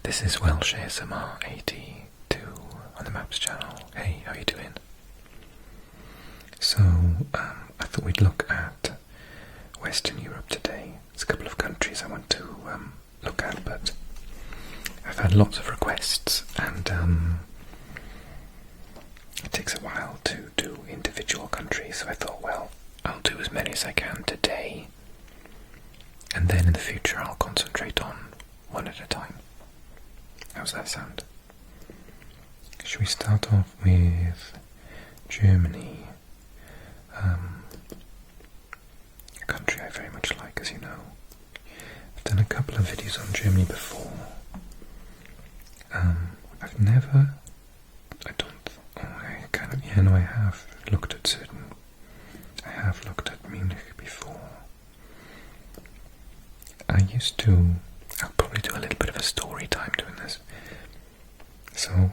This is Welsh ASMR 82 on the Maps channel. Hey, how you doing? So, I thought we'd look at Western Europe today. There's a couple of countries I want to look at, but I've had lots of requests, and it takes a while to do individual countries, so I thought, well, I'll do as many as I can today, and then in the future I'll concentrate on one at a time. How's that sound? Should we start off with Germany? A country I very much like, as you know. I've done a couple of videos on Germany before. I've never, I have looked at Munich before. I'll probably do a little bit of a story time doing this. So,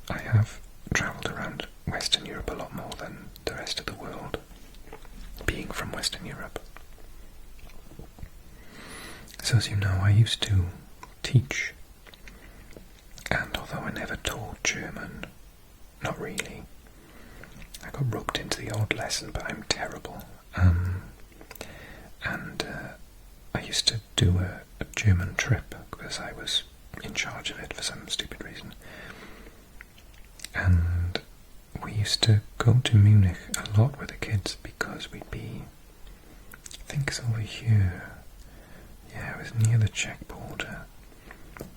I have travelled around Western Europe a lot more than the rest of the world, being from Western Europe. So as you know, I used to teach, and although I never taught German, not really, I got roped into the odd lesson, but I'm terrible. I used to do a German trip because I was in charge of it for some stupid reason. And we used to go to Munich a lot with the kids because we'd be, I think it's over here. Yeah, it was near the Czech border.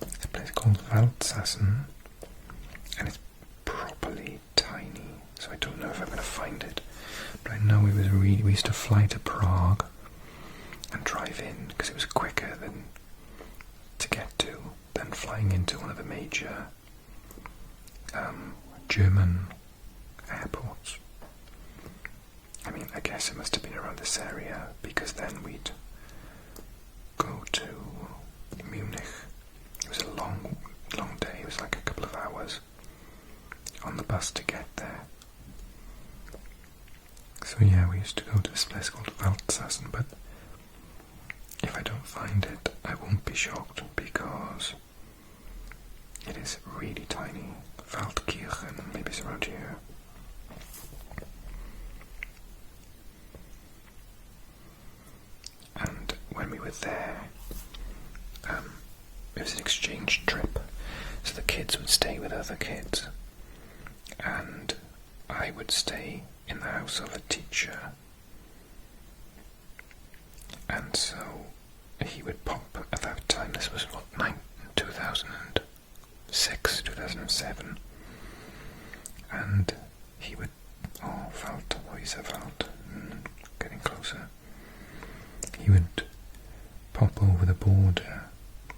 It's a place called Waldsassen, and it's properly tiny, so I don't know if I'm going to find it. But I know we used to fly to Prague and drive in because it was quicker to get to than flying into one of the major German airports. I mean, I guess it must have been around this area, because then we'd go to Munich. It was a long day. It was like a couple of hours on the bus to get there. So yeah, we used to go to this place called Waldsassen, but if I don't find it, I won't be shocked, because it is really tiny. Waldkirchen, maybe it's around here. And when we were there, it was an exchange trip, so the kids would stay with other kids, and I would stay in the house of a teacher. And so he would pop at that time. This was 2006, 2007, and he would, getting closer. He would pop over the border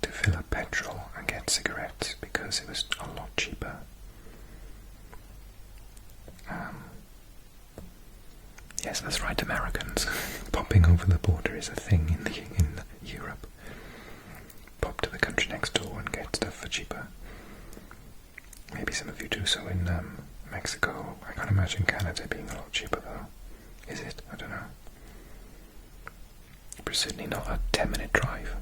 to fill up petrol and get cigarettes because it was a lot cheaper. Yes, that's right, Americans. Popping over the border is a thing in Europe. Pop to the country next door and get stuff for cheaper. Maybe some of you do so in Mexico. I can't imagine Canada being a lot cheaper, though. Is it? I don't know. But certainly not a 10-minute drive.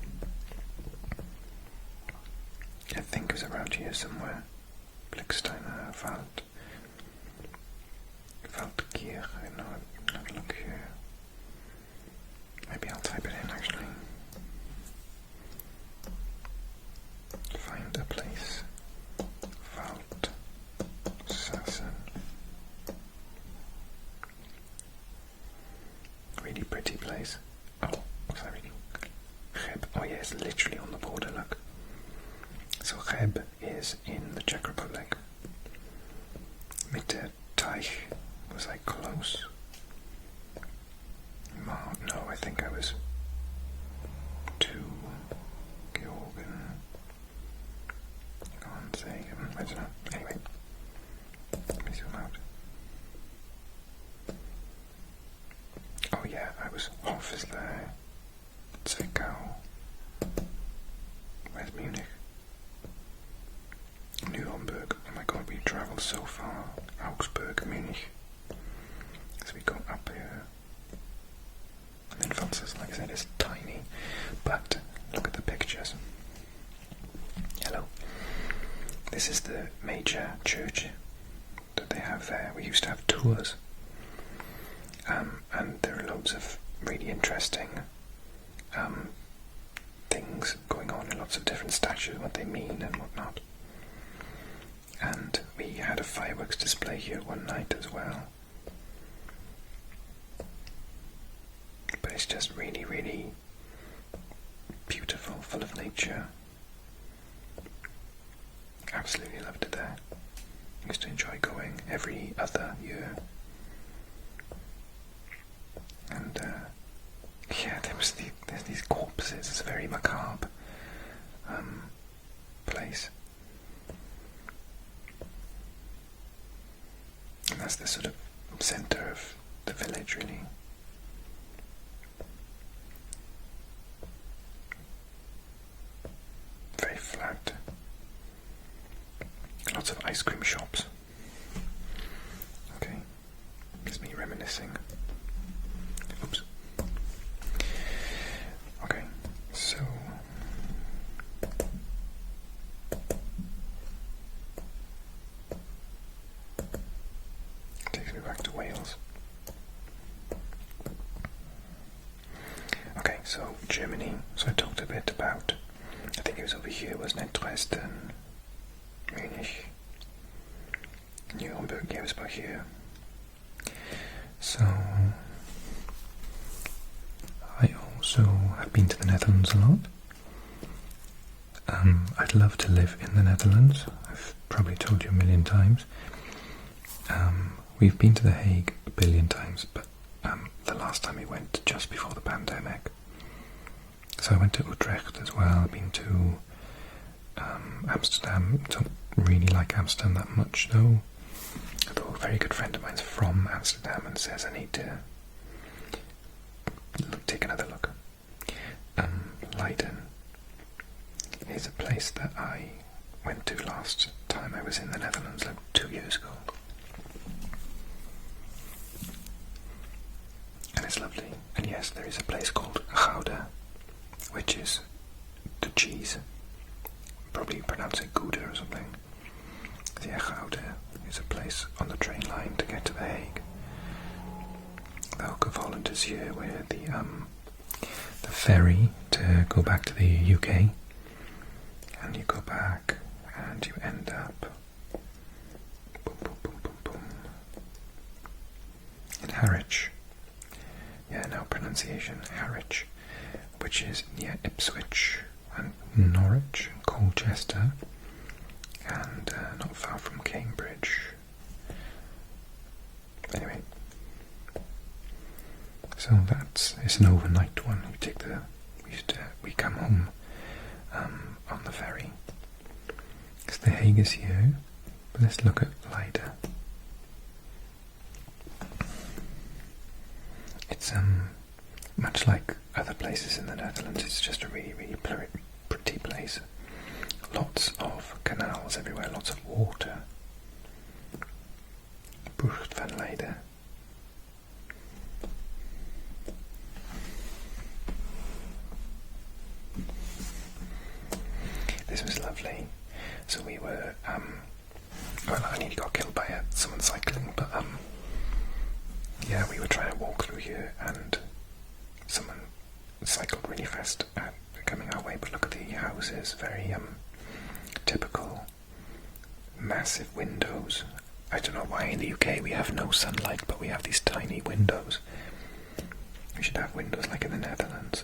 I think it was around here somewhere. Blicksteiner, Waldkirchen, no, let me look here. Maybe I'll type it in, actually. Find a place. Waldsassen. Really pretty place. Oh, what's that reading? Cheb. Oh yeah, it's literally on the border, look. So Cheb is in the Czech Republic. Mitte Teich. Was I close? No, I think I was too Georgian. I don't know. Anyway, let me zoom out. Oh yeah, I was Hof is there. Zwickau. Where's Munich? Nuremberg. Oh my god, we travelled so far. Augsburg, Munich. So we go up here. And then Waldsassen, like I said, is tiny. But look at the pictures. Hello. This is the major church that they have there. We used to have tours, and there are loads of really interesting things going on, and lots of different statues, what they mean and whatnot. And we had a fireworks display here one night as well. But it's just really, really beautiful, full of nature. Absolutely loved it there. Used to enjoy going every other year. And yeah, there's these corpses. It's a very macabre place. And that's the sort of centre of the village, really. Very flat. Lots of ice cream shops. Okay, gives me reminiscing. Oops. Okay, so takes me back to Wales. Okay, so Germany. So I talked a bit about, I think it was over here, wasn't it? Dresden, Munich, Nuremberg, yeah, it was about here. So I also have been to the Netherlands a lot. I'd love to live in the Netherlands. I've probably told you a million times. We've been to The Hague a billion times, but the last time we went just before the pandemic. So I went to Utrecht as well. I've been to Amsterdam. Don't really like Amsterdam that much though. Although a very good friend of mine's from Amsterdam and says I need to take another look. Leiden is a place that I went to last time I was in the Netherlands, like 2 years ago. And it's lovely. And yes, there is a place called Gouda, which is the cheese. Probably pronounce it Gouda or something. Yeah, Gouda is a place on the train line to get to The Hague. The Hook of Holland is here, where the ferry to go back to the UK, and you go back and you end up in Harwich. Yeah, no pronunciation, Harwich, which is near Ipswich and Norwich and Colchester, and not far from Cambridge. Anyway, so it's an overnight one. We come home on the ferry. So The Hague is here, but let's look at Leiden. It's much like other places in the Netherlands. It's just a really, really pretty place. Lots of canals everywhere, lots of water. Bucht van Leiden. This was lovely. So we were, well, I nearly got killed by someone cycling, but yeah, we were trying to walk through here, and someone cycled really fast coming our way. But look at the houses, very typical, massive windows. I don't know why in the UK we have no sunlight, but we have these tiny windows. We should have windows like in the Netherlands.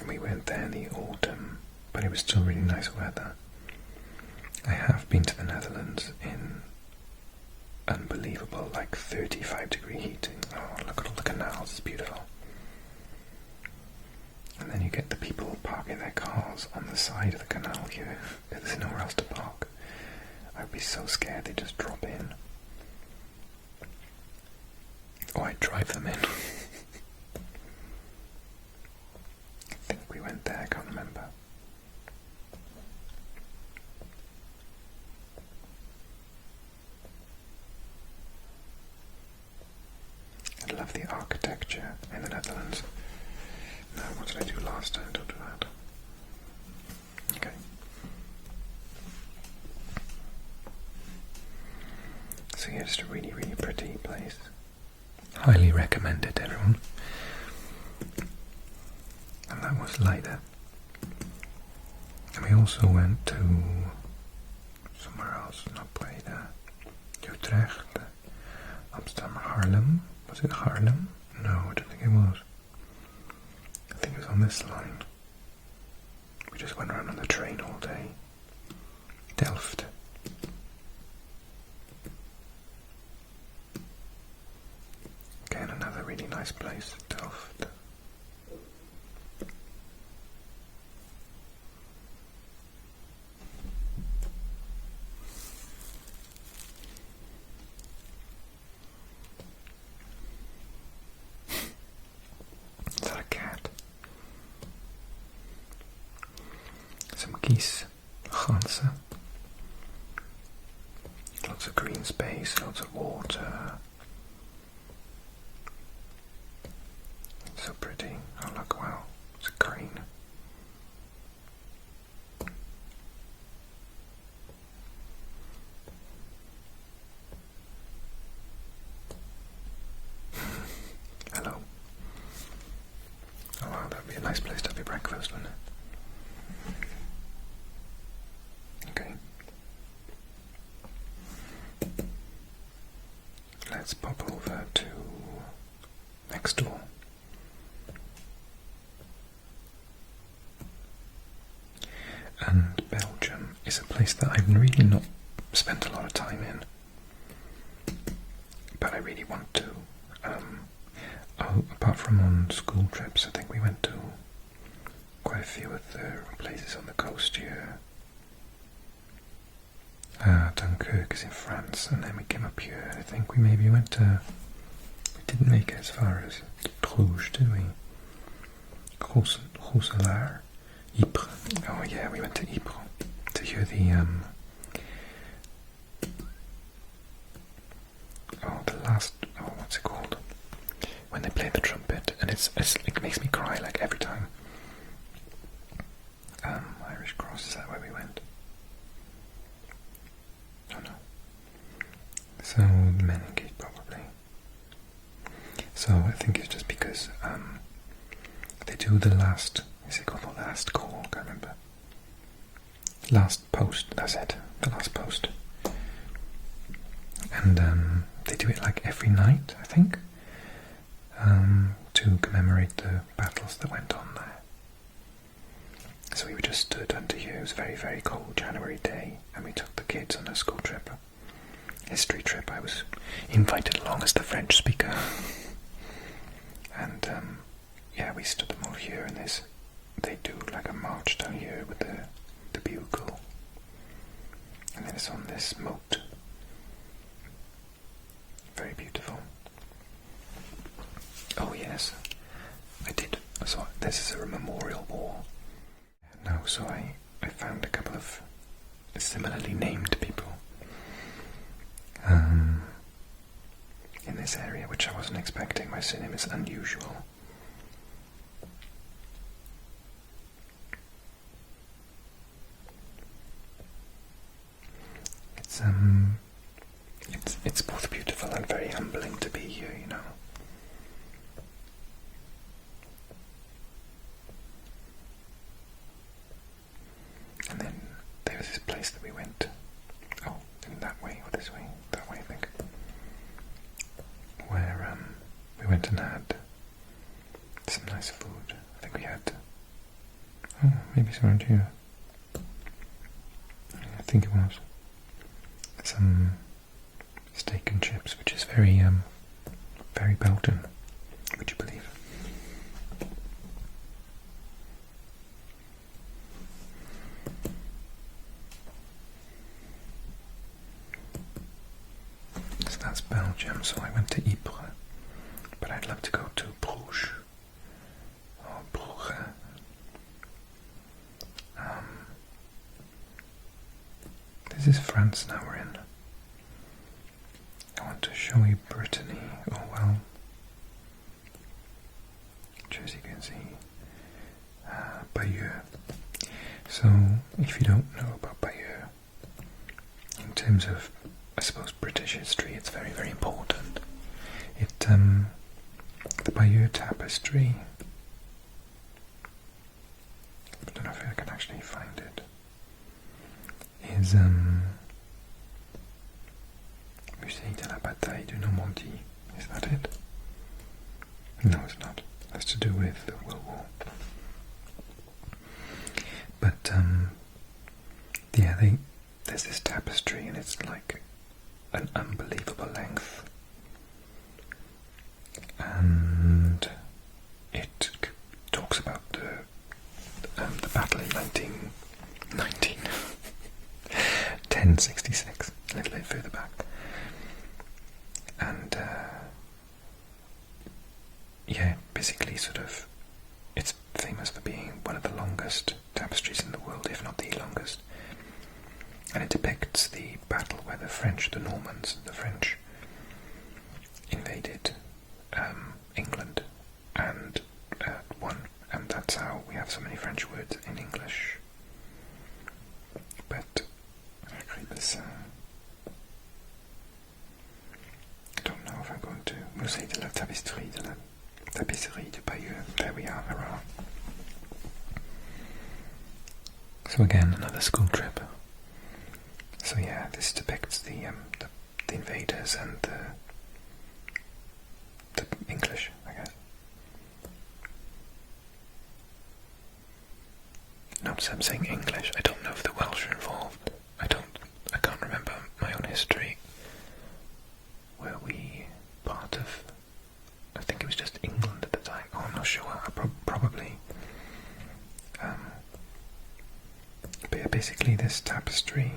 And we went there in the autumn, but it was still really nice weather. I have been to the Netherlands in unbelievable, like 35-degree heating. Oh, look at all the canals, it's beautiful. And then you get the people parking their cars on the side of the canal here. There's nowhere else to park. I'd be so scared they'd just drop in. Or I'd drive them in. I think we went there, I can't remember. I love the architecture in the Netherlands. Now, what did I do last time? Don't do that. Okay. So yeah, just a really, really pretty place. Highly recommend it, everyone. And that was Leiden. And we also went to somewhere else, not Breda, Utrecht, Amsterdam, Haarlem. Was it Haarlem? No, I don't think it was. I think it was on this line. We just went around on the train all day. Delft. Again, another really nice place, Delft. Is that a cat? Some geese, ganzen. Lots of green space, lots of water. So pretty. Oh look, wow, it's a crane. Hello. Oh wow, that'd be a nice place to have your breakfast, wouldn't it? Okay. Let's pop over to next door. And Belgium is a place that I've really not spent a lot of time in, but I really want to. Apart from on school trips, I think we went to quite a few of the places on the coast here. Dunkirk is in France, and then we came up here. I think we maybe went to. We didn't make it as far as Bruges, did we? Roeselare. Ypres. Oh yeah, we went to Ypres to hear the what's it called? When they play the trumpet, and it makes me cry like every time. Irish Cross, is that where we went? Oh no. So Meningate probably. So I think it's just because they do the last. Is it called the last call? I can't remember. Last post, that's it. The last post. And they do it like every night, I think, to commemorate the battles that went on there. So we just stood under here. It was a very, very cold January day, and we took the kids on a school trip, history trip. I was invited along as the French speaker. And yeah, we stood them all here in this. They do like a march down here with the bugle, and then it's on this moat. Very beautiful. Oh yes, I did. So this is a memorial wall. No, so I found a couple of similarly named people in this area, which I wasn't expecting. My surname is unusual. It's both beautiful and very humbling to be here, you know. And then there was this place that we went. Oh, in that way or this way? That way, I think. Where we went and had some nice food. I think we had. Oh, maybe it's around here. I think it was. Some steak and chips, which is very, very Belgian, would you believe? So that's Belgium. So I went to Ypres, but I'd love to go to Bruges. Or Brugge. This is France now we're in. I want to show you Brittany. Oh well, pictures, you can see Bayeux. So, if you don't know about Bayeux, in terms of, I suppose, British history, it's very, very important. The Bayeux Tapestry, I don't know if I can actually find it, is Musée de la Bataille de Normandie. Is that it? No, it's not. That's to do with the World War. But yeah, there's this tapestry, and it's like an unbelievable length, and it talks about the battle in 1066, a little bit further back, and yeah, basically sort of, it's famous for being one of the longest tapestries in the world, if not the longest, and it depicts the battle where the Normans, the French, invaded England and won, and that's how we have so many French words in English. But actually this, I don't know if I'm going to Musée de la Tapestry de Bayeux. There we are, hurrah. So again, another school trip. So yeah, this depicts the invaders and the English, I guess. Notice I'm saying English. I don't know if the Welsh are involved. I can't remember my own history. Were we part of? I think it was just England at the time. Oh, I'm not sure. Probably. But yeah, basically this tapestry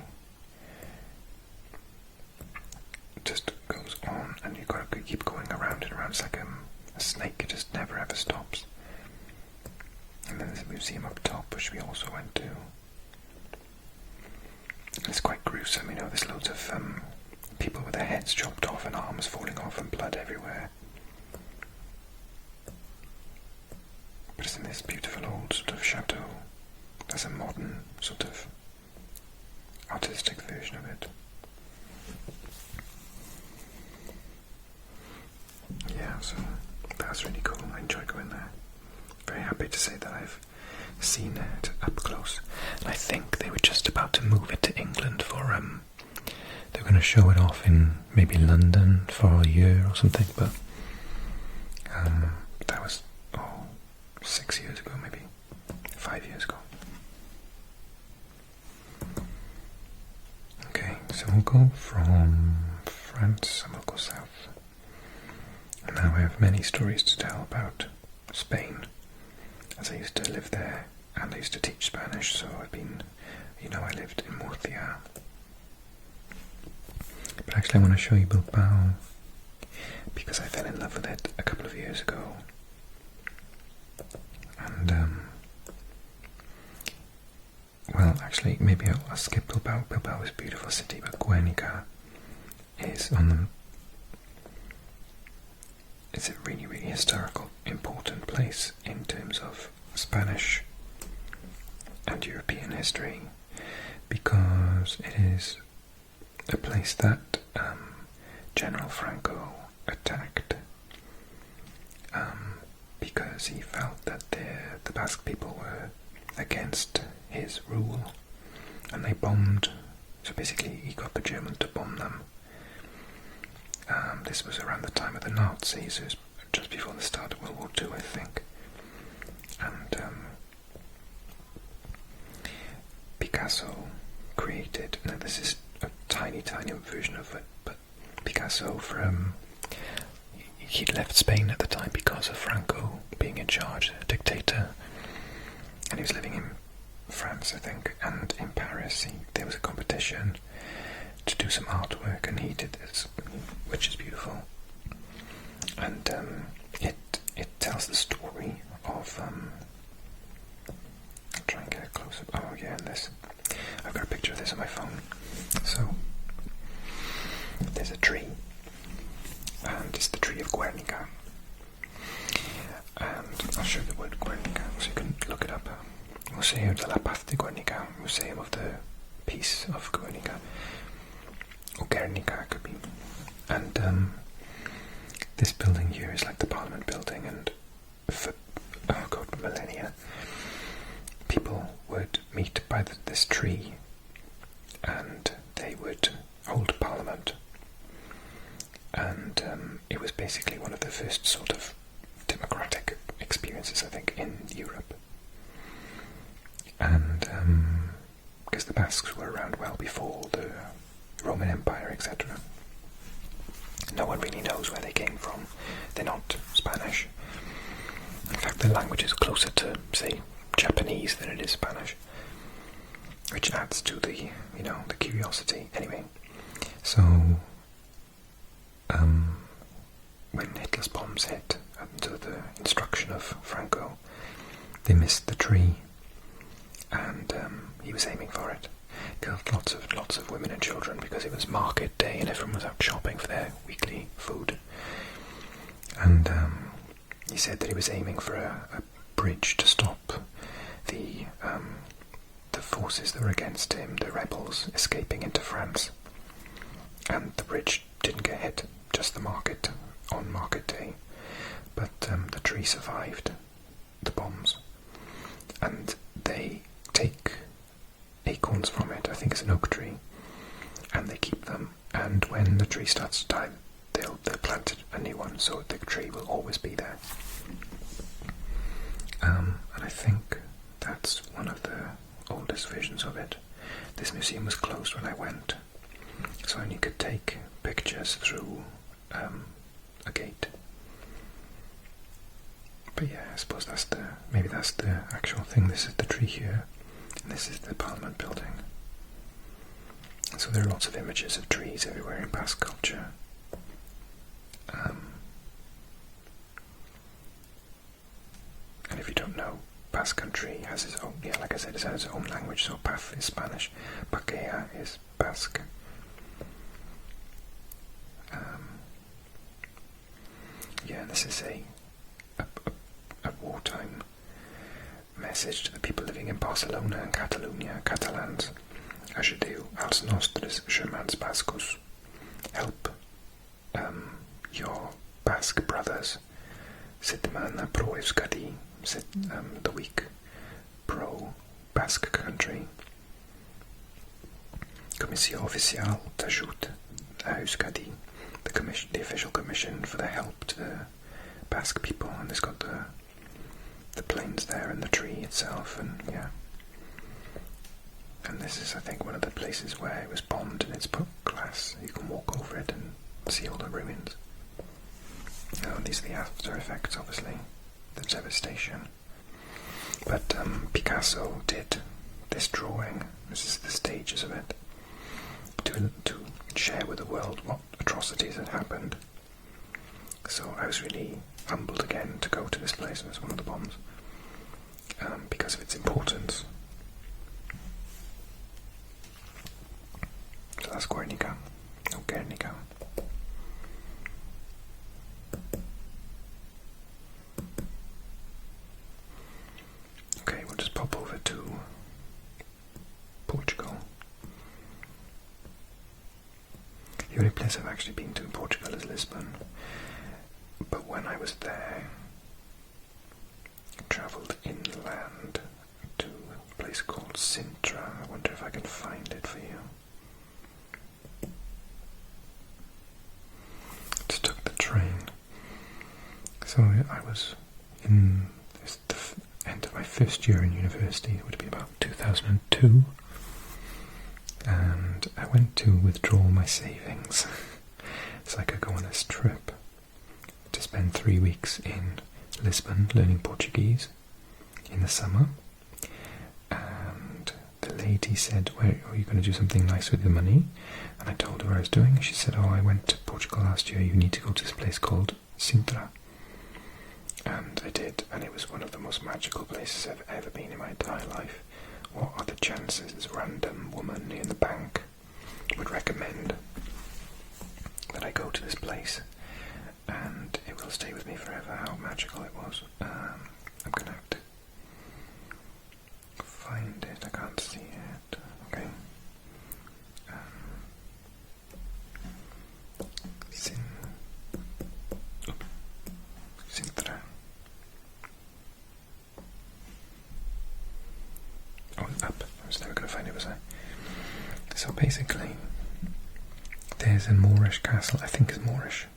just goes on, and you've got to keep going around and around. It's like a snake. It just never ever stops. And then there's a museum up top, which we also went to. It's quite gruesome, there's loads of people with their heads chopped off and arms falling off and blood everywhere. But it's in this beautiful old sort of chateau. There's a modern sort of artistic version of it. Yeah, so that's really cool. I enjoy going there. Very happy to say that I've seen it up close. And I think they were just about to move it to England for they were going to show it off in maybe London for a year or something, but that was 6 years ago, maybe 5 years ago. Okay, so we'll go from France and we'll go south. And now I have many stories to tell about Spain, as I used to live there and I used to teach Spanish, so I've been, I lived in Murcia. But actually I want to show you Bilbao because I fell in love with it a couple of years ago. And well, actually maybe I'll skip Bilbao. Bilbao is a beautiful city, but Guernica is it's a really, really historical, important place in terms of Spanish and European history, because it is a place that General Franco attacked because he felt that the Basque people were against his rule, and they bombed. So basically he got the Germans to bomb them. This was around the time of the Nazis. It was just before the start of World War II, I think. And Picasso created, now this is a tiny version of it, but Picasso, he'd left Spain at the time because of Franco being in charge, a dictator, and he was living in France, I think, and in Paris. There was a competition to do some artwork, and he did this, which is beautiful. And it tells the story of I'll try and get a close up. Oh yeah, and this, I've got a picture of this on my phone. So there's a tree, and it's the Tree of Guernica, and I'll show you the word Guernica so you can look it up. Museo de la Paz de Guernica, Museum of the Peace of Guernica, or Guernica could be. And this building here is like the Parliament building, and for millennia, people would meet by this tree, and they would hold Parliament. And it was basically one of the first sort of democratic experiences, I think, in Europe. And because the Basques were around well before the Roman Empire, etc. No one really knows where they came from. They're not Spanish. In fact, their language is closer to, say, Japanese than it is Spanish, which adds to the, the curiosity. Anyway, so when Hitler's bombs hit, under the instruction of Franco, they missed the tree, and he was aiming for it. Killed lots of women and children because it was market day and everyone was out shopping for their weekly food. And he said that he was aiming for a bridge to stop the forces that were against him, the rebels, escaping into France. And the bridge didn't get hit, just the market on market day. But the tree survived the bombs, and they take acorns from it. I think it's an oak tree, and they keep them. And when the tree starts to die, they'll plant a new one, so the tree will always be there. And I think that's one of the oldest versions of it. This museum was closed when I went, so I only could take pictures through a gate. But yeah, I suppose maybe that's the actual thing. This is the tree here, and this is the Parliament building. And so there are lots of images of trees everywhere in Basque culture. And if you don't know, Basque country has its own, like I said, it has its own language. So Paz is Spanish, Paquea is Basque. This is a wartime message to the people living in Barcelona and Catalonia. Catalans, ajudeu als nostres germans bascos. Help your Basque brothers. Setmana pro Euskadi, the week pro Basque country. Comissio Oficial d'Ajut à Euskadi, the official commission for the help to the Basque people, and it's got the plains there and the tree itself, and yeah. And this is, I think, one of the places where it was bombed, and it's put glass. You can walk over it and see all the ruins. Oh, these are the after effects, obviously, the devastation. But Picasso did this drawing. This is the stages of it, to share with the world what atrocities had happened. So I was really humbled again to go to this place. It was one of the bombs, because of its importance. So that's Guernica, or Guernica. Okay, we'll just pop over to Portugal. The only place I've actually been to in Portugal is Lisbon. But when I was there, I travelled inland to a place called Sintra. I wonder if I can find it for you. Just took the train. So I was in the end of my first year in university. It would be about 2002. And I went to withdraw my savings so I could go on this trip to spend 3 weeks in Lisbon learning Portuguese in the summer. And the lady said, "Well, are you going to do something nice with your money?" And I told her what I was doing. She said, "Oh, I went to Portugal last year. You need to go to this place called Sintra." And I did, and it was one of the most magical places I've ever been in my entire life. What are the chances this random woman in the bank would recommend that I go to this place? And it will stay with me forever how magical it was. I'm gonna have to find it. I can't see it. Okay. Sintra. Oh, up. I was never going to find it, was I? So basically, there's a Moorish castle. I think it's Moorish.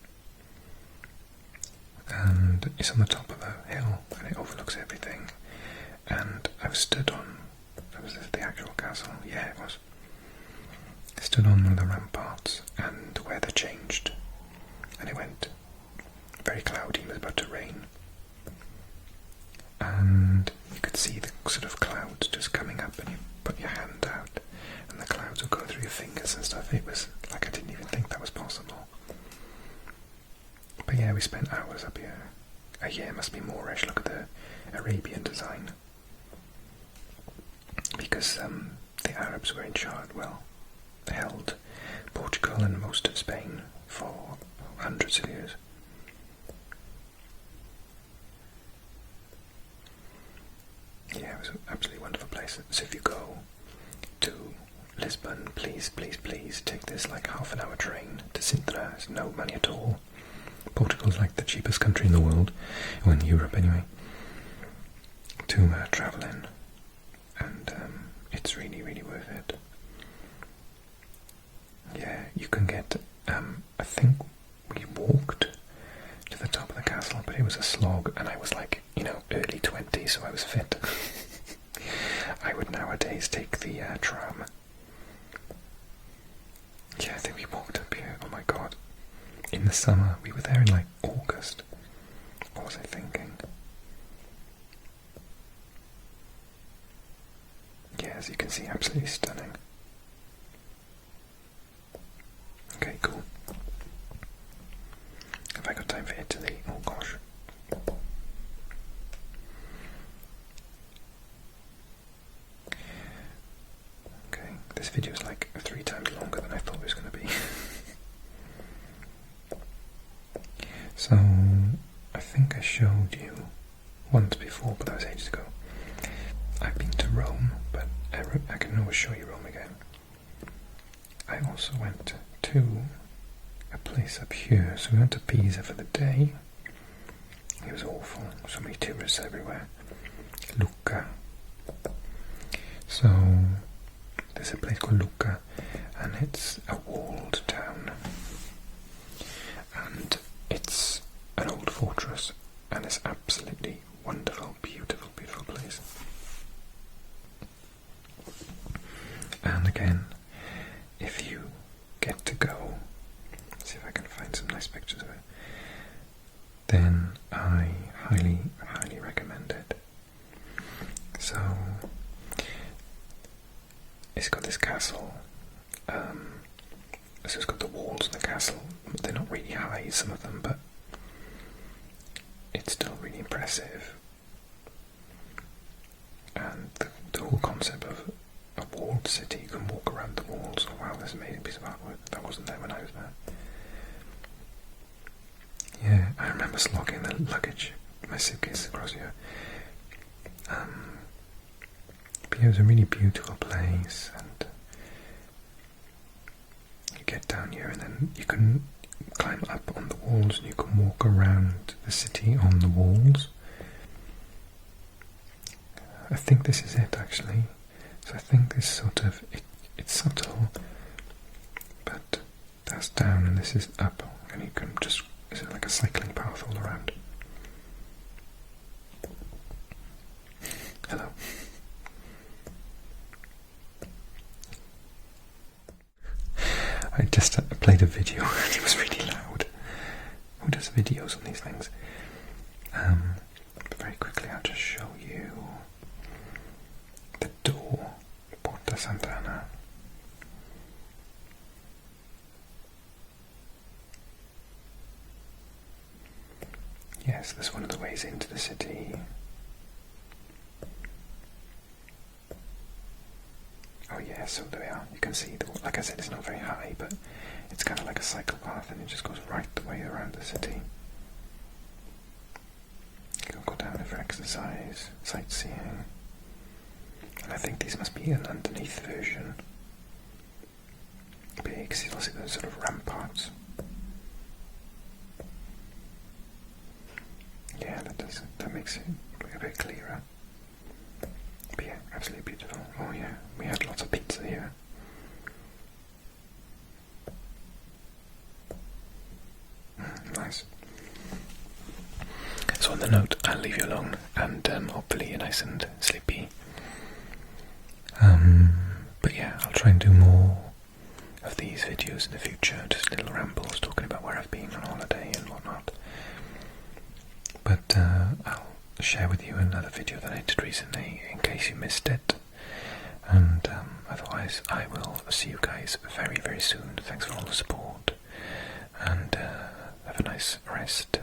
And it's on the top of a hill, and it overlooks everything. And I stood on... Was this the actual castle? Yeah, it was. I stood on one of the ramparts, and the weather changed. And it went very cloudy, it was about to rain. And you could see the sort of clouds just coming up, and you put your hand out, and the clouds would go through your fingers and stuff. It was like I didn't even think that was possible. But yeah, we spent hours up here. Yeah, it must be Moorish. Look at the Arabian design. Because the Arabs were in charge, well, they held Portugal and most of Spain for hundreds of years. Yeah, it was an absolutely wonderful place. So if you go to Lisbon, please, please, please take this like half-an-hour train to Sintra. It's no money at all. Portugal's like the cheapest country in the world, or in Europe anyway, to travel in, and it's really, really worth it. Yeah, you can get, I think we walked to the top of the castle, but it was a slog, and I was like, early 20s, so I was fit. I would nowadays take the tram. Yeah, I think we walked up here, oh my god. In the summer, we were there in like August. What was I thinking? Yeah, as you can see, absolutely stunning. Okay, cool. Have I got time for Italy? Oh gosh. Okay, this video is like 3 times longer than I thought it was going to be. So, I think I showed you once before, but that was ages ago. I've been to Rome, but I can always show you Rome again. I also went to a place up here, so we went to Pisa for the day. It was awful, so many tourists everywhere. Lucca. So, there's a place called Lucca, and it's a walled town. And it's an old fortress, and it's absolutely wonderful, beautiful, beautiful place. And again, if you get to go, see if I can find some nice pictures of it, then I highly, highly recommend it. So, it's got this castle, so it's got the walls of the castle. They're not really high, some of them, but it's still really impressive. And the whole concept of a walled city, you can walk around the walls. Oh wow, that's an amazing piece of artwork. That wasn't there when I was there. Yeah, I remember slogging the luggage, my suitcase across here. But yeah, it was a really beautiful place, and you get down here and then you can climb up on the walls and you can walk around the city on the walls. I think this is it actually. So I think this sort of, it's subtle, but that's down and this is up, and you can just, it's like a cycling path all around. Hello. I just played a video and it was really loud. Who does videos on these things? But very quickly I'll just show you the door, Porta Sant'Anna. Yes, that's one of the ways into the city. Oh yeah, so there we are. You can see, like I said, it's not very high, but it's kind of like a cycle path and it just goes right the way around the city. You can go down it very exercise, sightseeing. And I think these must be an underneath version. Because you'll see those sort of ramparts. Yeah, that makes it a bit clearer. But yeah, absolutely beautiful. Oh yeah, we had lots of pizza here. Nice. So on the note, I'll leave you alone, and hopefully you're nice and sleepy. But yeah, I'll try and do more of these videos in the future, just little rambles talking about where I've been on holiday and whatnot. But I'll share with you another video that I did recently in case you missed it. And otherwise, I will see you guys very, very soon. Thanks for all the support, and have a nice rest.